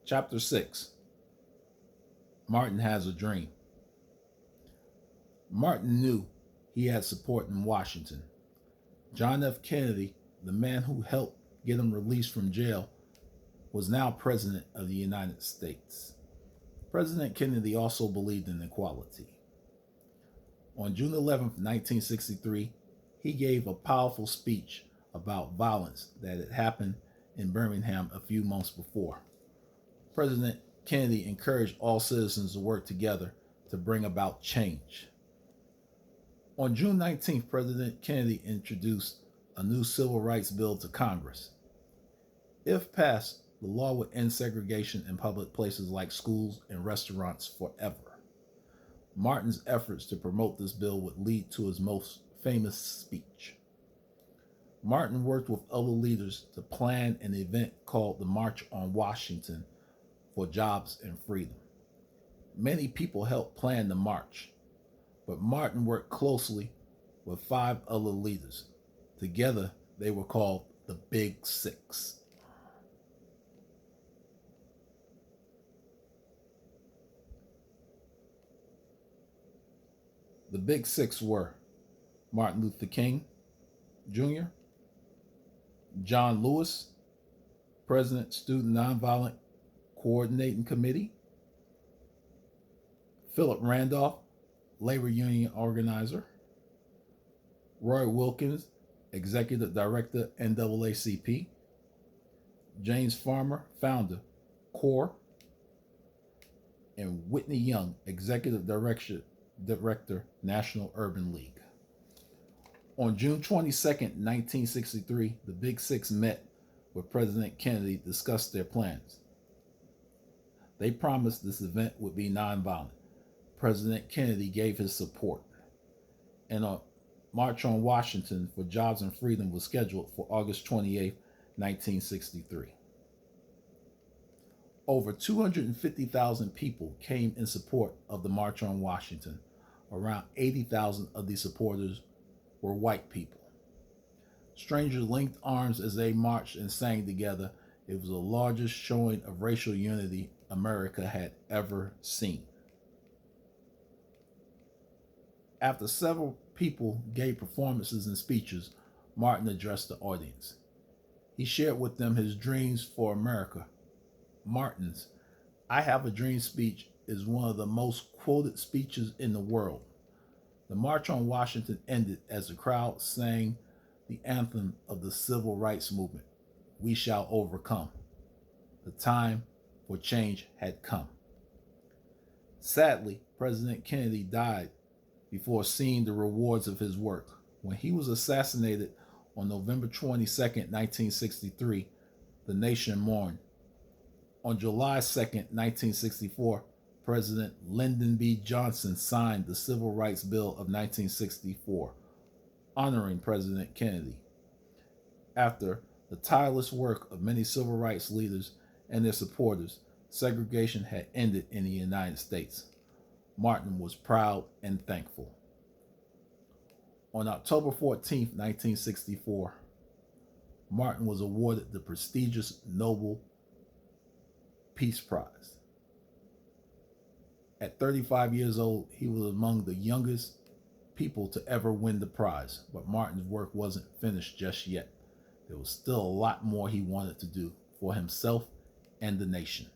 Chapter 6. Martin has a dream. Martin knew he had support in Washington. John F. Kennedy, the man who helped get him released from jail, was now President of the United States. President Kennedy also believed in equality. On June 11, 1963, he gave a powerful speech about violence that had happened in Birmingham a few months before. President Kennedy encouraged all citizens to work together to bring about change. On June 19th, President Kennedy introduced a new civil rights bill to Congress. If passed, the law would end segregation in public places like schools and restaurants forever. Martin's efforts to promote this bill would lead to his most famous speech. Martin worked with other leaders to plan an event called the March on Washington for Jobs and Freedom. Many people helped plan the march, but Martin worked closely with 5 other leaders. Together, they were called the Big Six. The Big Six were Martin Luther King Jr., John Lewis, President Student Nonviolent Coordinating Committee, Philip Randolph, Labor Union Organizer, Roy Wilkins, Executive Director, NAACP, James Farmer, Founder, CORE, and Whitney Young, Executive Director, National Urban League. On June 22nd, 1963, the Big Six met with President Kennedy to discuss their plans. They promised this event would be nonviolent. President Kennedy gave his support, and a March on Washington for Jobs and Freedom was scheduled for August 28, 1963. Over 250,000 people came in support of the March on Washington. Around 80,000 of these supporters were white people. Strangers linked arms as they marched and sang together. It was the largest showing of racial unity America had ever seen. After several people gave performances and speeches, Martin addressed the audience. He shared with them his dreams for America. Martin's "I Have a Dream" speech is one of the most quoted speeches in the world. The March on Washington ended as the crowd sang the anthem of the Civil Rights Movement, "We Shall Overcome." The time for change had come. Sadly, President Kennedy died before seeing the rewards of his work. When he was assassinated on November 22nd, 1963, the nation mourned. On July 2nd, 1964, President Lyndon B. Johnson signed the Civil Rights Bill of 1964, honoring President Kennedy. After the tireless work of many civil rights leaders and their supporters, segregation had ended in the United States. Martin was proud and thankful. On October 14, 1964, Martin was awarded the prestigious Nobel Peace Prize. At 35 years old, he was among the youngest people to ever win the prize, but Martin's work wasn't finished just yet. There was still a lot more he wanted to do for himself and the nation.